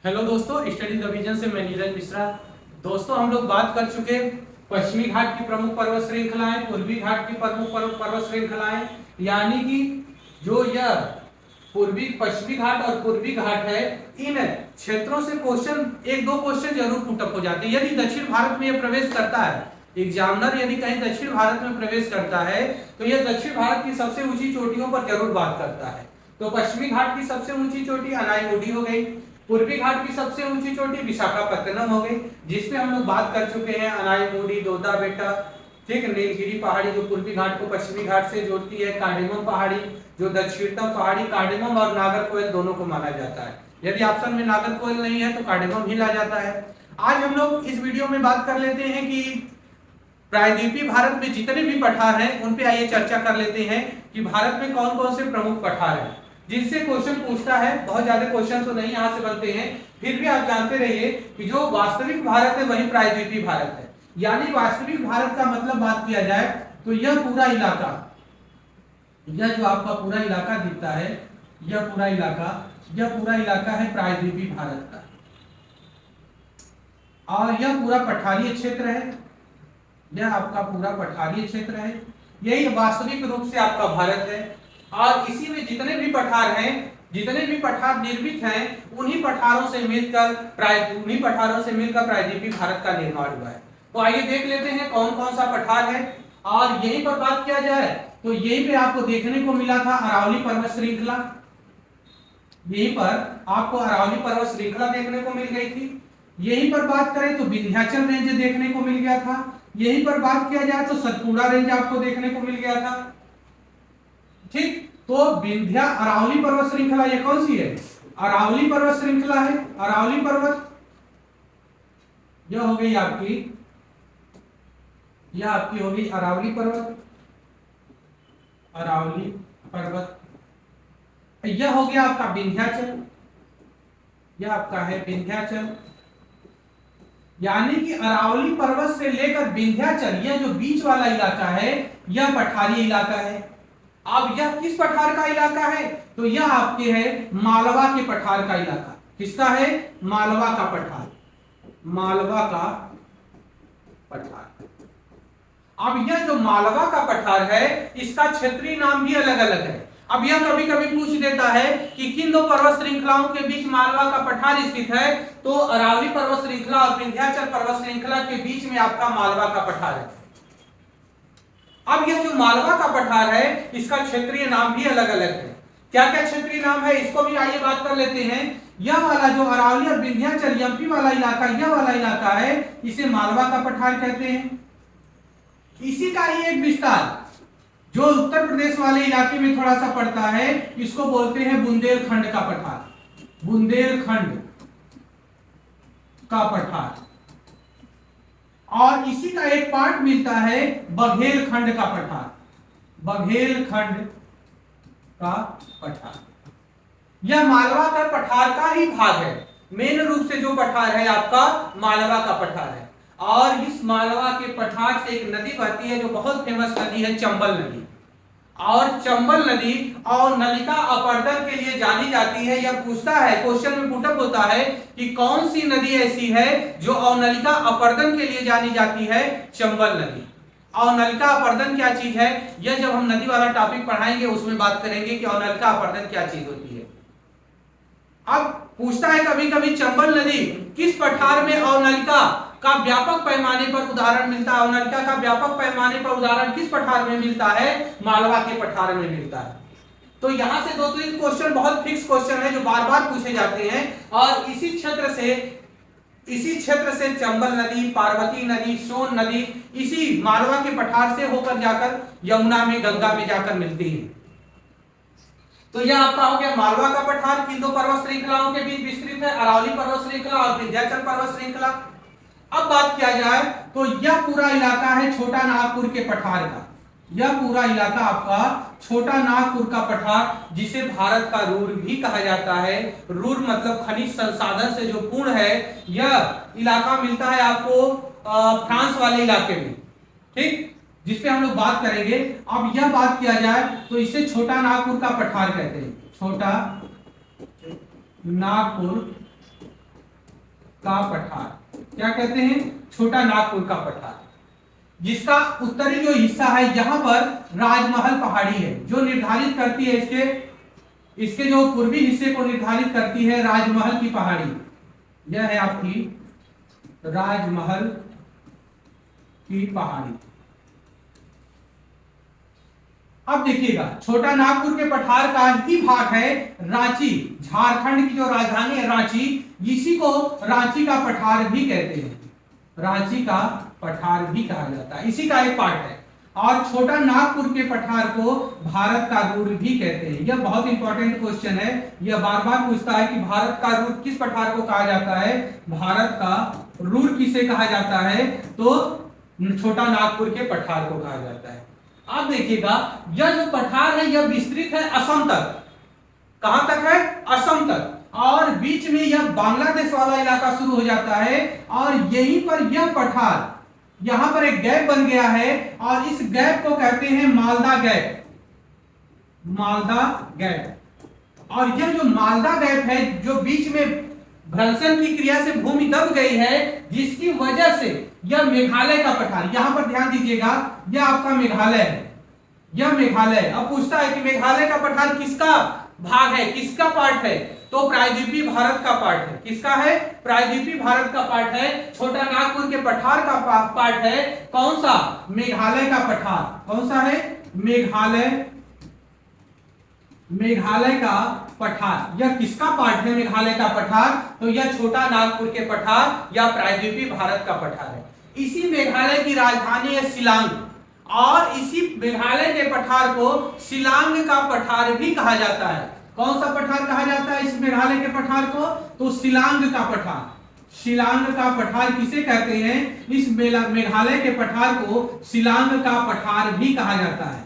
Hello दोस्तों, study the vision से मैं नीरज मिश्रा। दोस्तों, हम लोग बात कर चुके पश्चिमी घाट की प्रमुख पर्वत श्रृंखलाएं, पूर्वी घाट की प्रमुख पर्वत श्रृंखलाएं, यानी कि जो यह पूर्वी पश्चिमी घाट और पूर्वी घाट है, इन क्षेत्रों से क्वेश्चन एक दो क्वेश्चन जरूर पुटअप हो जाते हैं। यदि दक्षिण भारत में यह प्रवेश करता है, एग्जामिनर यदि कहीं दक्षिण भारत में प्रवेश करता है तो यह दक्षिण भारत की सबसे ऊंची चोटियों पर जरूर बात करता है। तो पश्चिमी घाट की सबसे ऊंची चोटी अनाईमुडी हो गई, पूर्वी घाट की सबसे ऊंची चोटी विशाखापत्तनम हो गई, जिसपे हम लोग बात कर चुके हैं अनाईमुडी, दोदा बेटा, ठीक, नीलगिरी पहाड़ी जो पूर्वी घाट को पश्चिमी घाट से जोड़ती है, कार्डेमम पहाड़ी जो दक्षिणतम पहाड़ी, कार्डेमम और नागरकोइल दोनों को माना जाता है। यदि ऑप्शन में नागरकोइल नहीं है तो कार्डेमम ही ला जाता है। आज हम लोग इस वीडियो में बात कर लेते हैं कि प्रायद्वीपीय भारत में जितने भी पठार हैं उन पे आइए चर्चा कर लेते हैं कि भारत में कौन कौन से प्रमुख पठार हैं, जिनसे क्वेश्चन पूछता है। बहुत ज्यादा क्वेश्चन तो नहीं यहाँ से बनते हैं, फिर भी आप जानते रहिए कि जो वास्तविक भारत है वही प्रायद्वीपीय भारत है। यानी वास्तविक भारत का मतलब बात किया जाए तो यह पूरा इलाका, यह जो आपका पूरा इलाका दिखता है, यह पूरा इलाका है प्रायद्वीपीय भारत का, और यह पूरा पठारीय क्षेत्र है, यह आपका पूरा पठारीय क्षेत्र है। यही वास्तविक रूप से आपका भारत है। और इसी में जितने भी पठार हैं, जितने भी पठार निर्मित हैं, उन्हीं पठारों से मिलकर प्रायद्वीपीय भारत का निर्माण हुआ है। तो आइए देख लेते हैं कौन कौन सा पठार है। और यहीं पर बात किया जाए तो यहीं पे आपको देखने को मिला था अरावली पर्वत श्रृंखला, यहीं पर आपको अरावली पर्वत श्रृंखला देखने को मिल गई थी। यहीं पर बात करें तो विंध्याचल रेंज देखने को मिल गया था। यहीं पर बात किया जाए तो सतपुड़ा रेंज आपको देखने को मिल गया था। ठीक, तो विंध्या अरावली पर्वत श्रृंखला ये कौन सी है? अरावली पर्वत श्रृंखला है। अरावली पर्वत यह हो गई आपकी, यह आपकी होगी अरावली पर्वत, अरावली पर्वत। यह हो गया आपका विंध्याचल, यह आपका है विंध्याचल। यानी कि अरावली पर्वत से लेकर विंध्याचल, यह जो बीच वाला इलाका है यह पठारी इलाका है। अब यह किस पठार का इलाका है? तो यह आपके है मालवा के पठार का इलाका। किसका है? मालवा का पठार, मालवा का पठार। अब यह जो मालवा का पठार है इसका क्षेत्रीय नाम भी अलग अलग है। अब यह कभी कभी पूछ देता है कि किन दो पर्वत श्रृंखलाओं के बीच मालवा का पठार स्थित है, तो अरावली पर्वत श्रृंखला और विंध्याचल पर्वत श्रृंखला के बीच में आपका मालवा का पठार है। अब यह जो मालवा का पठार है इसका क्षेत्रीय नाम भी अलग अलग है। क्या क्या क्षेत्रीय नाम है इसको भी आइए बात कर लेते हैं। यह वाला जो अरावली और विंध्याचल एमपी वाला इलाका, यह वाला इलाका है, इसे मालवा का पठार कहते हैं। इसी का ही एक विस्तार जो उत्तर प्रदेश वाले इलाके में थोड़ा सा पड़ता है, इसको बोलते हैं बुंदेलखंड का पठार, बुंदेलखंड का पठार। और इसी का एक पार्ट मिलता है बघेलखंड का पठार, बघेलखंड का पठार। यह मालवा का पठार का ही भाग है। मेन रूप से जो पठार है आपका मालवा का पठार है। और इस मालवा के पठार से एक नदी बहती है जो बहुत फेमस नदी है, चंबल नदी। और चंबल नदी अवनलिका अपर्दन के लिए जानी जाती है। यह पूछता है, क्वेश्चन में पुटअप होता है कि कौन सी नदी ऐसी है जो अवनलिका अपर्दन के लिए जानी जाती है? चंबल नदी। अवनलिका अपर्दन क्या चीज है, यह जब हम नदी वाला टॉपिक पढ़ाएंगे उसमें बात करेंगे कि अवनलिका अपर्दन क्या चीज होती है। अब पूछता है कभी कभी चंबल नदी किस पठार में अवनलिका का व्यापक पैमाने पर उदाहरण मिलता है? अवनलिका का व्यापक पैमाने पर उदाहरण किस पठार में मिलता है? मालवा के पठार में मिलता है। तो यहां से दो तीन क्वेश्चन बहुत फिक्स क्वेश्चन है जो बार बार पूछे जाते हैं। और इसी क्षेत्र से चंबल नदी, पार्वती नदी, सोन नदी इसी मालवा के पठार से होकर जाकर यमुना में, गंगा में जाकर मिलती है। तो यह आपका हो गया मालवा का पठार। किन दो पर्वत श्रृंखलाओं के बीच विस्तृत है? अरावली पर्वत श्रृंखला और विंध्याचल पर्वत श्रृंखला। अब बात किया जाए तो यह पूरा इलाका है छोटा नागपुर के पठार का। यह पूरा इलाका आपका छोटा नागपुर का पठार, जिसे भारत का रूर भी कहा जाता है। रूर मतलब खनिज संसाधन से जो पूर्ण है। यह इलाका मिलता है आपको फ्रांस वाले इलाके में, ठीक, जिसपे हम लोग बात करेंगे। अब यह बात किया जाए तो इसे छोटा नागपुर का पठार कहते हैं, छोटा नागपुर का पठार, क्या कहते हैं, छोटा नागपुर का पठार, जिसका उत्तरी जो हिस्सा है यहां पर राजमहल पहाड़ी है, जो निर्धारित करती है इसके जो पूर्वी हिस्से को निर्धारित करती है राजमहल की पहाड़ी। यह है आपकी राजमहल की पहाड़ी। अब देखिएगा, छोटा नागपुर के पठार का ही भाग है रांची, झारखंड की जो राजधानी है रांची, इसी को रांची का पठार भी कहते हैं, रांची का पठार भी कहा जाता है, इसी का एक पार्ट है। और छोटा नागपुर के पठार को भारत का रूर भी कहते हैं। यह बहुत इंपॉर्टेंट क्वेश्चन है, यह बार बार पूछता है कि भारत का रूर किस पठार को कहा जाता है, भारत का रूर किसे कहा जाता है, तो छोटा नागपुर के पठार को कहा जाता है। अब देखिएगा, यह जो पठार है यह विस्तृत है असम तक, कहां तक है, असम तक, और बीच में यह बांग्लादेश वाला इलाका शुरू हो जाता है, और यहीं पर यह पठार, यहां पर एक गैप बन गया है, और इस गैप को कहते हैं मालदा गैप, मालदा गैप। और यह जो मालदा गैप है, जो बीच में भ्रंशन की क्रिया से भूमि दब गई है, जिसकी वजह से यह मेघालय का पठार, यहां पर ध्यान दीजिएगा, यह आपका मेघालय है, यह मेघालय। अब पूछता है कि मेघालय का पठार किसका भाग है, किसका पार्ट है, तो प्रायद्वीपीय भारत का पार्ट है। किसका है, प्रायद्वीपीय भारत का पार्ट है। छोटा नागपुर के पठार का पार्ट है कौन सा, मेघालय का पठार, कौन सा है, मेघालय, मेघालय का पठार। यह किसका पार्ट है मेघालय का पठार, तो यह छोटा नागपुर के पठार या प्रायद्वीपीय भारत का पठार है। इसी मेघालय की राजधानी है शिलांग, और इसी मेघालय के पठार को शिलांग का पठार भी कहा जाता है। कौन सा पठार कहा जाता है इस मेघालय के पठार को, तो शिलांग का पठार। शिलांग का पठार किसे कहते हैं, इस मेघालय के पठार को शिलांग का पठार भी कहा जाता है।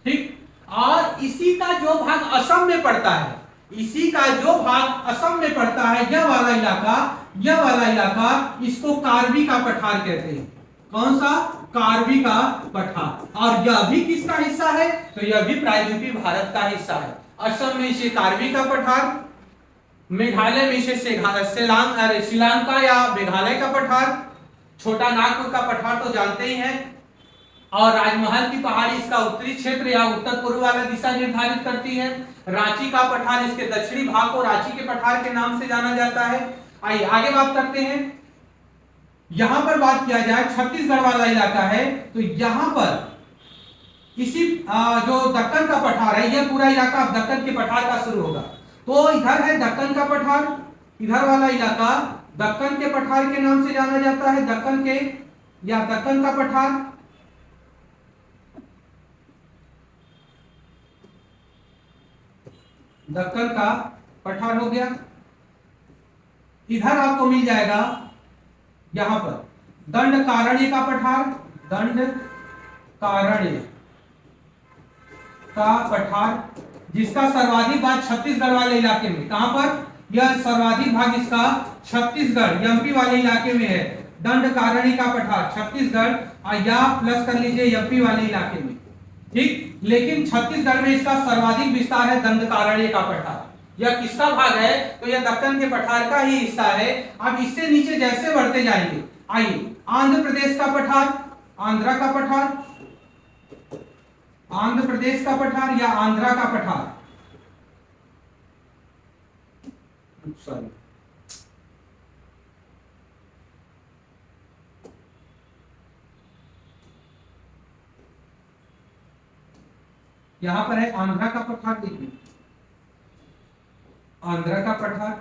ठीक, और इसी का जो भाग असम में पड़ता है, इसी का जो भाग असम में पड़ता है, यह वाला इलाका, इसको कार्बी का पठार कहते हैं। कौन सा, कार्बी का पठार। और यह भी किसका हिस्सा है, तो यह भी प्रायद्वीपीय भारत का हिस्सा है। असम में इसे कार्बी का पठार, मेघालय में इसे शिलांग का या मेघालय का पठार, छोटा नागपुर का पठार तो जानते ही हैं, और राजमहल की पहाड़ी इसका उत्तरी क्षेत्र या उत्तर पूर्व वाला दिशा निर्धारित करती है। रांची का पठार, इसके दक्षिणी भाग को रांची के पठार के नाम से जाना जाता है। आइए आगे बात करते हैं। यहां पर बात किया जाए, छत्तीसगढ़ वाला इलाका है, तो यहां पर इसी जो दक्कन का पठार है, यह पूरा इलाका दक्कन के पठार का शुरू होगा। तो इधर है दक्कन का पठार, इधर वाला इलाका दक्कन के पठार के नाम से जाना जाता है, दक्कन के या दक्कन का पठार। दक्कन का पठार हो गया। इधर आपको मिल जाएगा यहां पर दंडकारण्य का पठार, दंडकारण्य का पठार, जिसका सर्वाधिक भाग छत्तीसगढ़ वाले इलाके में, कहां पर, यह सर्वाधिक भाग इसका छत्तीसगढ़ एमपी वाले इलाके में है। दंडकारण्य का पठार छत्तीसगढ़, या प्लस कर लीजिए एमपी वाले इलाके में। ठीक, लेकिन छत्तीसगढ़ में इसका सर्वाधिक विस्तार है दंडकारण्य का पठार। यह किसका भाग है, तो यह दक्कन के पठार का ही हिस्सा है। अब इससे नीचे जैसे बढ़ते जाएंगे, आइए आंध्र प्रदेश का पठार, आंध्रा का पठार, आंध्र प्रदेश का पठार या आंध्रा का पठार, सॉरी, यहां पर है आंध्रा का पठार। देखिए आंध्रा का पठार,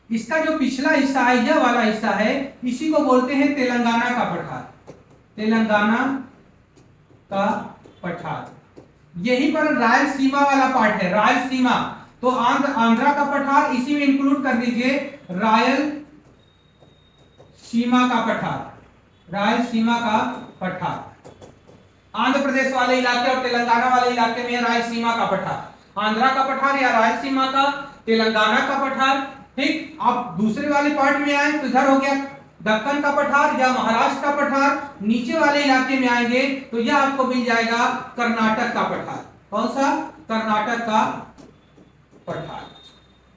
इसका जो पिछला हिस्सा है, यह वाला हिस्सा है, इसी को बोलते हैं तेलंगाना का पठार, तेलंगाना का पठार। यहीं पर रायलसीमा वाला पार्ट है, रायलसीमा, तो आंध्रा का पठार इसी में इंक्लूड कर दीजिए, रायलसीमा का पठार, रायलसीमा का पठार। आंध्र प्रदेश वाले इलाके और तेलंगाना वाले इलाके में रायलसीमा का पठार, आंध्रा का पठार या रायलसीमा का, तेलंगाना का पठार। ठीक, आप दूसरे वाले पार्ट में आए तो इधर हो गया दक्कन का पठार या महाराष्ट्र का पठार। नीचे वाले इलाके में आएंगे तो यह आपको मिल जाएगा कर्नाटक का पठार। कौन सा, कर्नाटक का पठार।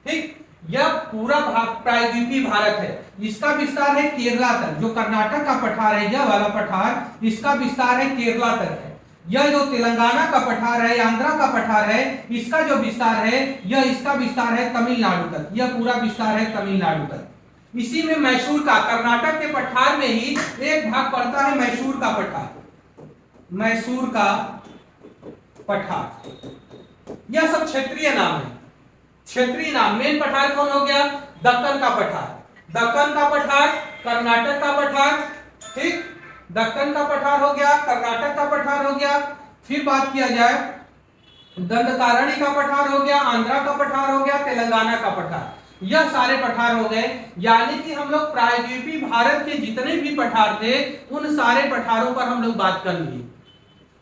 ठीक, यह पूरा प्रायद्वीपीय भारत है। इसका विस्तार है केरला तक। जो कर्नाटक का पठार है, यह वाला पठार, इसका विस्तार है केरला तक है। यह जो तेलंगाना का पठार है, आंध्रा का पठार है, इसका जो विस्तार है, यह इसका विस्तार है तमिलनाडु तक। यह पूरा विस्तार है तमिलनाडु तक। इसी में मैसूर का, कर्नाटक के पठार में ही एक भाग पड़ता है मैसूर का पठार, मैसूर का पठार। यह सब क्षेत्रीय नाम है, क्षेत्रीय नाम। मेन पठार कौन हो गया? दक्कन का पठार, दक्कन का पठार, कर्नाटक का पठार, ठीक, दक्कन का पठार हो गया, कर्नाटक का पठार हो गया। फिर बात किया जाए दंडकारण्य का पठार हो गया, आंध्रा का पठार हो गया, तेलंगाना का पठार, यह सारे पठार हो गए। यानी कि हम लोग प्रायद्वीपीय भारत के जितने भी पठार थे, उन सारे पठारों पर हम लोग बात कर लिए।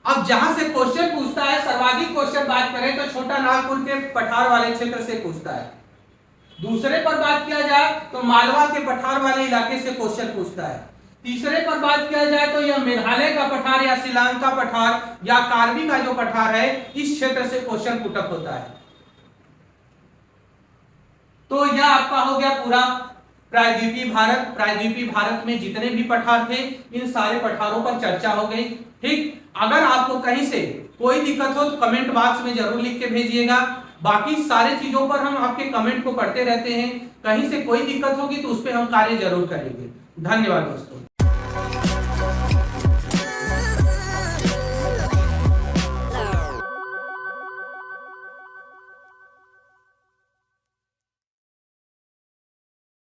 अब जहां से क्वेश्चन पूछता है, सर्वाधिक क्वेश्चन बात करें तो छोटा नागपुर के पठार वाले क्षेत्र से पूछता है। दूसरे पर बात किया जाए तो मालवा के पठार वाले इलाके से क्वेश्चन पूछता है। तीसरे पर बात किया जाए तो यह मेघालय का पठार या शिलांग का पठार या कार्बी का जो पठार है, इस क्षेत्र से क्वेश्चन पुटअप होता है। तो यह आपका हो गया पूरा प्रायद्वीपीय भारत। प्रायद्वीपीय भारत में जितने भी पठार थे, इन सारे पठारों पर चर्चा हो गई। ठीक, अगर आपको कहीं से कोई दिक्कत हो तो कमेंट बॉक्स में जरूर लिख के भेजिएगा। बाकी सारे चीजों पर हम आपके कमेंट को पढ़ते रहते हैं। कहीं से कोई दिक्कत होगी तो उस पर हम कार्य जरूर करेंगे। धन्यवाद दोस्तों।